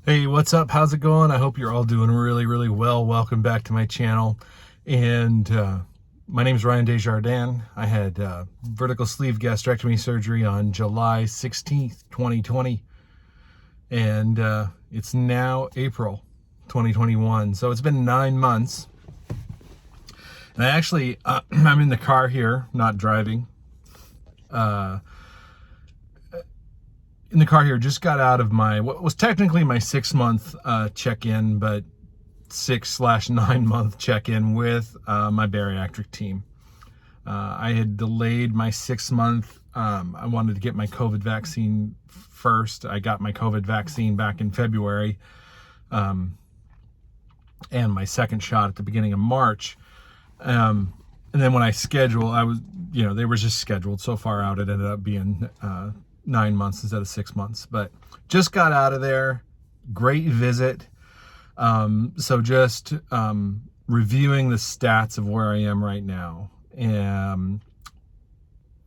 Hey, what's up? How's it going? I hope you're all doing really well. Welcome back to my channel. And my name is Ryan Desjardins. I had vertical sleeve gastrectomy surgery on July 16th, 2020. And it's now April 2021. So it's been 9 months. And I actually, I'm in the car here, not driving. In the car here, just got out of what was technically my 6-month check-in, but 6/9-month check-in with my bariatric team. I had delayed my 6-month. I wanted to get my COVID vaccine first. I got my COVID vaccine back in February, and my second shot at the beginning of March. And then when I scheduled, they were just scheduled so far out, it ended up being 9 months instead of 6 months. But just got out of there. Great visit. So just reviewing the stats of where I am right now.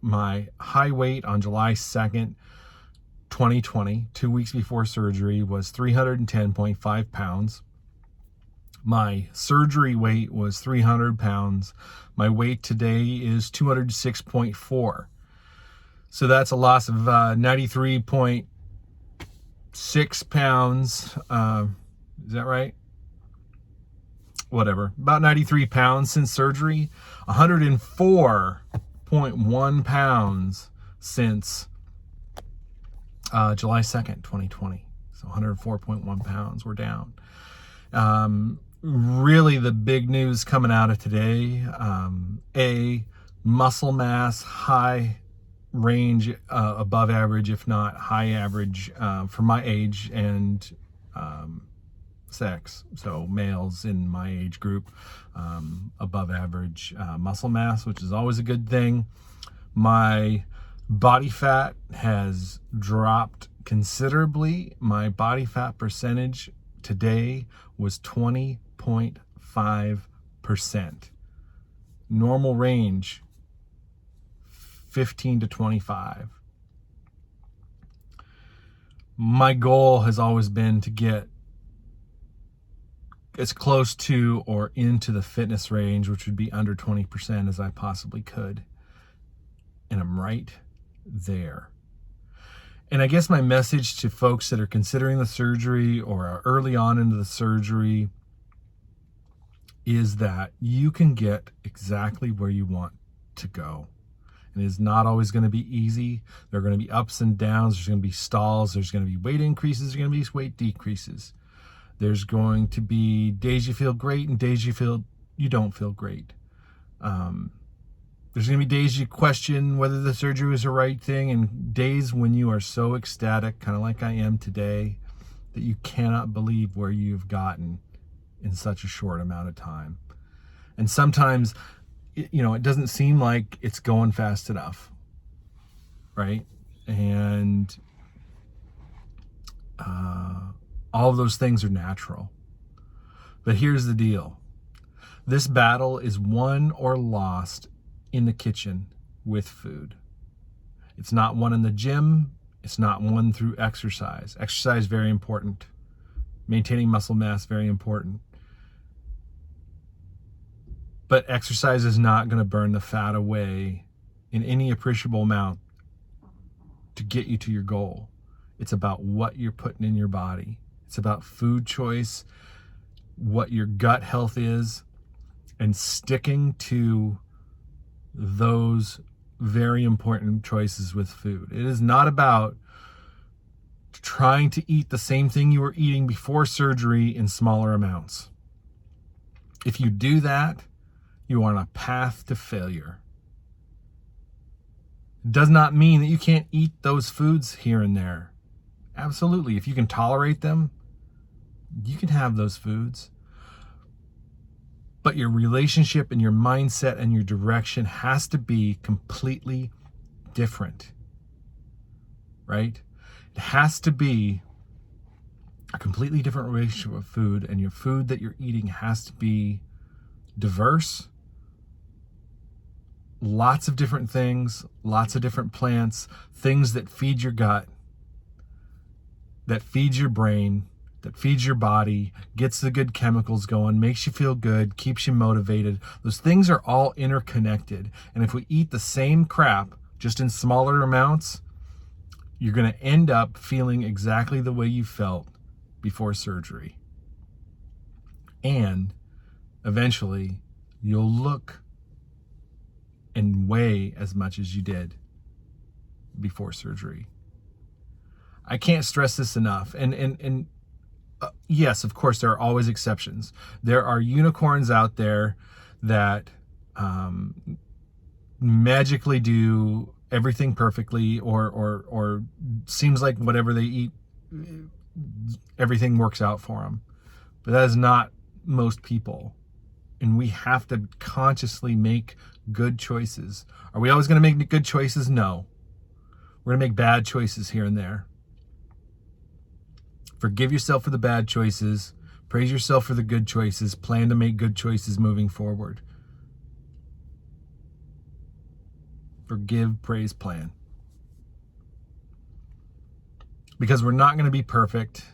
My high weight on July 2nd, 2020, 2 weeks before surgery, was 310.5 pounds. My surgery weight was 300 pounds. My weight today is 206.4. So that's a loss of 93.6 pounds. Is that right? Whatever. About 93 pounds since surgery. 104.1 pounds since July 2nd, 2020. So 104.1 pounds we're down. Really the big news coming out of today, muscle mass, high range, above average, if not high average, for my age and sex. So males in my age group, above average muscle mass, which is always a good thing. My body fat has dropped considerably. My body fat percentage today was 20.5%. Normal range, 15 to 25. My goal has always been to get as close to or into the fitness range, which would be under 20%, as I possibly could. And I'm right there. And I guess my message to folks that are considering the surgery or are early on into the surgery is that you can get exactly where you want to go. And it is not always going to be easy. There are going to be ups and downs. There's going to be stalls. There's going to be weight increases. There's going to be weight decreases. There's going to be days you feel great and days you don't feel great. There's going to be days you question whether the surgery was the right thing, and days when you are so ecstatic, kind of like I am today, that you cannot believe where you've gotten in such a short amount of time. And sometimes, it doesn't seem like it's going fast enough, right? And all of those things are natural. But here's the deal. This battle is won or lost in the kitchen with food. It's not won in the gym. It's not won through exercise. Exercise, very important. Maintaining muscle mass, very important. But exercise is not going to burn the fat away in any appreciable amount to get you to your goal. It's about what you're putting in your body. It's about food choice, what your gut health is, and sticking to those very important choices with food. It is not about trying to eat the same thing you were eating before surgery in smaller amounts. If you do that, you are on a path to failure. It does not mean that you can't eat those foods here and there. Absolutely. If you can tolerate them, you can have those foods. But your relationship and your mindset and your direction has to be completely different, right? It has to be a completely different relationship with food, and your food that you're eating has to be diverse. Lots of different things, lots of different plants, things that feed your gut, that feed your brain, that feeds your body, gets the good chemicals going, makes you feel good, keeps you motivated. Those things are all interconnected. And if we eat the same crap, just in smaller amounts, you're going to end up feeling exactly the way you felt before surgery. And eventually, you'll look and weigh as much as you did before surgery. I can't stress this enough. And yes, of course, there are always exceptions. There are unicorns out there that magically do everything perfectly, or seems like whatever they eat, everything works out for them. But that is not most people. And we have to consciously make good choices. Are we always going to make good choices? No. We're going to make bad choices here and there. Forgive yourself for the bad choices. Praise yourself for the good choices. Plan to make good choices moving forward. Forgive, praise, plan. Because we're not going to be perfect.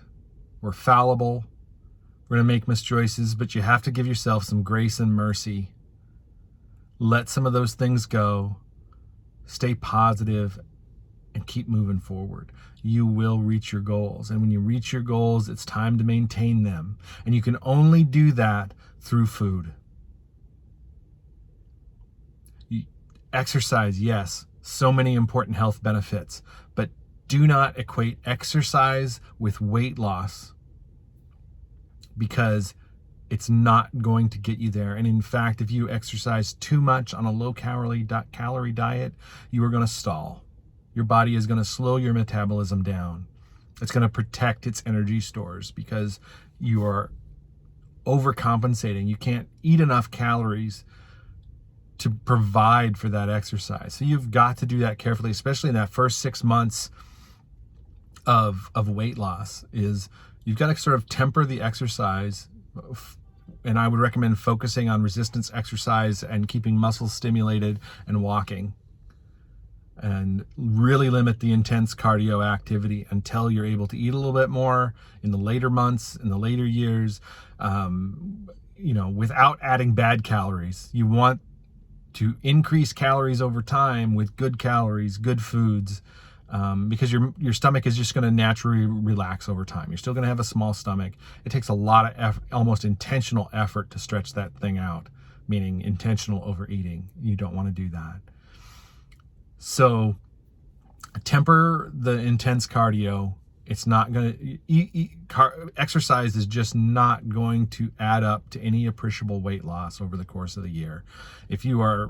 We're fallible. We're going to make mischoices, but you have to give yourself some grace and mercy. Let some of those things go. Stay positive and keep moving forward. You will reach your goals. And when you reach your goals, it's time to maintain them. And you can only do that through food. Exercise, yes, so many important health benefits, but do not equate exercise with weight loss, because it's not going to get you there. And in fact, if you exercise too much on a low calorie diet, you are going to stall. Your body is going to slow your metabolism down. It's going to protect its energy stores because you are overcompensating. You can't eat enough calories to provide for that exercise. So you've got to do that carefully, especially in that first 6 months of weight loss. Is you've got to sort of temper the exercise. And I would recommend focusing on resistance exercise and keeping muscles stimulated and walking. And really limit the intense cardio activity until you're able to eat a little bit more in the later months, in the later years, without adding bad calories. You want to increase calories over time with good calories, good foods, because your stomach is just going to naturally relax over time. You're still going to have a small stomach. It takes a lot of almost intentional effort to stretch that thing out, meaning intentional overeating. You don't want to do that. So temper the intense cardio. It's not going to, exercise is just not going to add up to any appreciable weight loss over the course of the year. If you are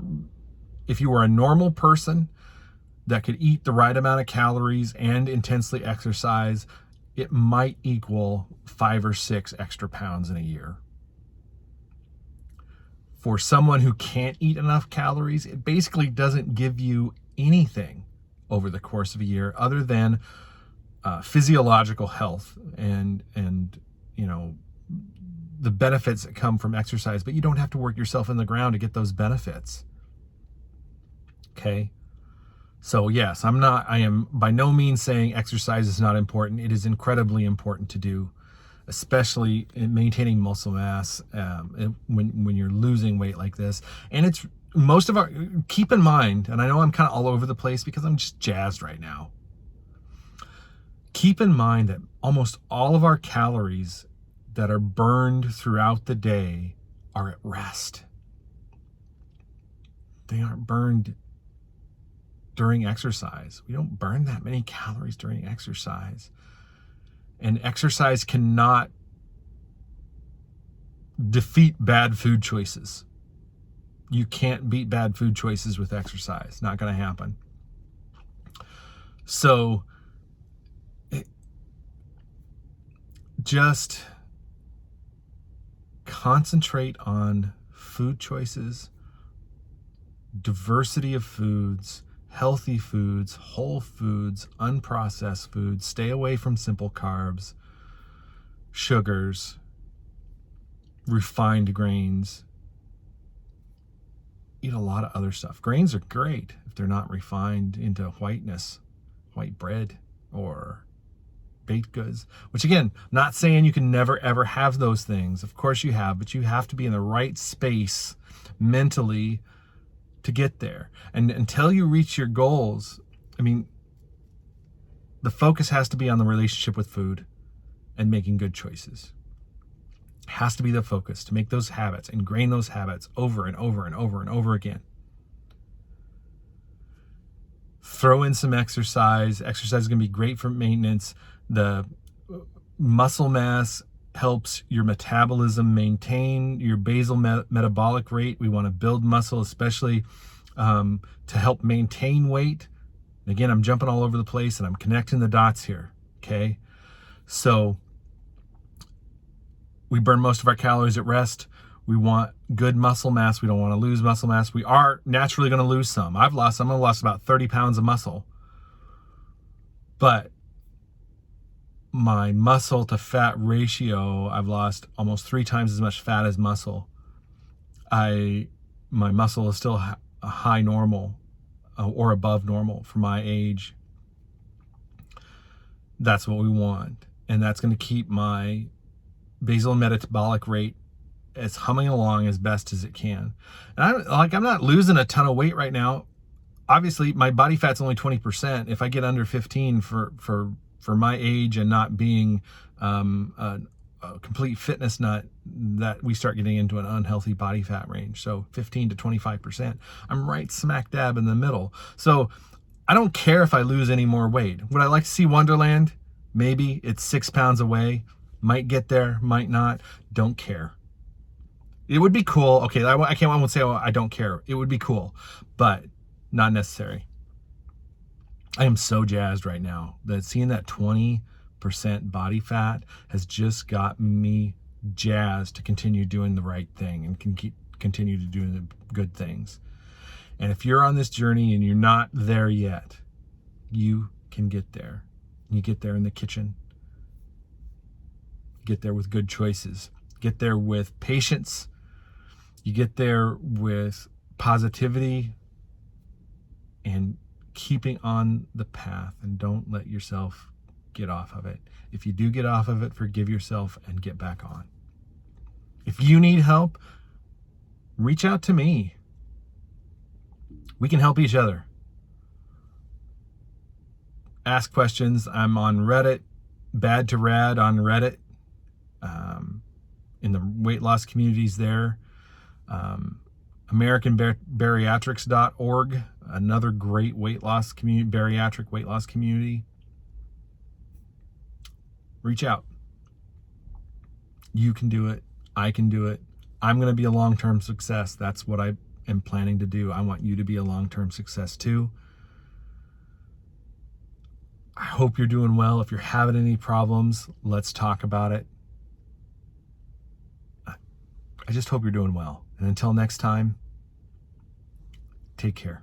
a normal person that could eat the right amount of calories and intensely exercise, it might equal 5 or 6 extra pounds in a year. For someone who can't eat enough calories, it basically doesn't give you anything over the course of a year other than physiological health and the benefits that come from exercise, but you don't have to work yourself in the ground to get those benefits. Okay. So yes, I am by no means saying exercise is not important. It is incredibly important to do, especially in maintaining muscle mass when you're losing weight like this. And it's keep in mind, and I know I'm kind of all over the place because I'm just jazzed right now. Keep in mind that almost all of our calories that are burned throughout the day are at rest. They aren't burned during exercise. We don't burn that many calories during exercise. And exercise cannot defeat bad food choices. You can't beat bad food choices with exercise. Not going to happen. So just concentrate on food choices, diversity of foods, healthy foods, whole foods, unprocessed foods. Stay away from simple carbs, sugars, refined grains. Eat a lot of other stuff. Grains are great if they're not refined into white bread or baked goods, which again, not saying you can never ever have those things. Of course you have, but you have to be in the right space mentally to get there. And until you reach your goals, I mean, the focus has to be on the relationship with food and making good choices. It has to be the focus to make those habits, ingrain those habits over and over and over and over again. Throw in some exercise. Exercise is going to be great for maintenance. The muscle mass helps your metabolism maintain your basal metabolic rate. We want to build muscle, especially to help maintain weight. Again, I'm jumping all over the place and I'm connecting the dots here, okay? So we burn most of our calories at rest. We want good muscle mass. We don't want to lose muscle mass. We are naturally going to lose some. I'm going to lose about 30 pounds of muscle. But my muscle to fat ratio, I've lost almost 3 times as much fat as muscle. My muscle is still a high normal or above normal for my age. That's what we want. And that's going to keep my basal metabolic rate as humming along as best as it can. And I'm not losing a ton of weight right now. Obviously, my body fat's only 20%. If I get under 15 for my age and not being a complete fitness nut, that we start getting into an unhealthy body fat range. So 15 to 25%. I'm right smack dab in the middle. So I don't care if I lose any more weight. Would I like to see Wonderland? Maybe. It's 6 pounds away. Might get there, might not. Don't care. It would be cool. Okay, I won't say, oh, I don't care. It would be cool, but not necessary. I am so jazzed right now that seeing that 20% body fat has just got me jazzed to continue doing the right thing and continue to do the good things. And if you're on this journey and you're not there yet, you can get there. You get there in the kitchen. Get there with good choices. Get there with patience. You get there with positivity and keeping on the path, and don't let yourself get off of it. If you do get off of it, forgive yourself and get back on. If you need help, reach out to me. We can help each other. Ask questions. I'm on Reddit, Bad to Rad on Reddit, in the weight loss communities there. AmericanBariatrics.org, another great weight loss community, bariatric weight loss community. Reach out. You can do it. I can do it. I'm going to be a long-term success. That's what I am planning to do. I want you to be a long-term success too. I hope you're doing well. If you're having any problems, let's talk about it. I just hope you're doing well. And until next time, take care.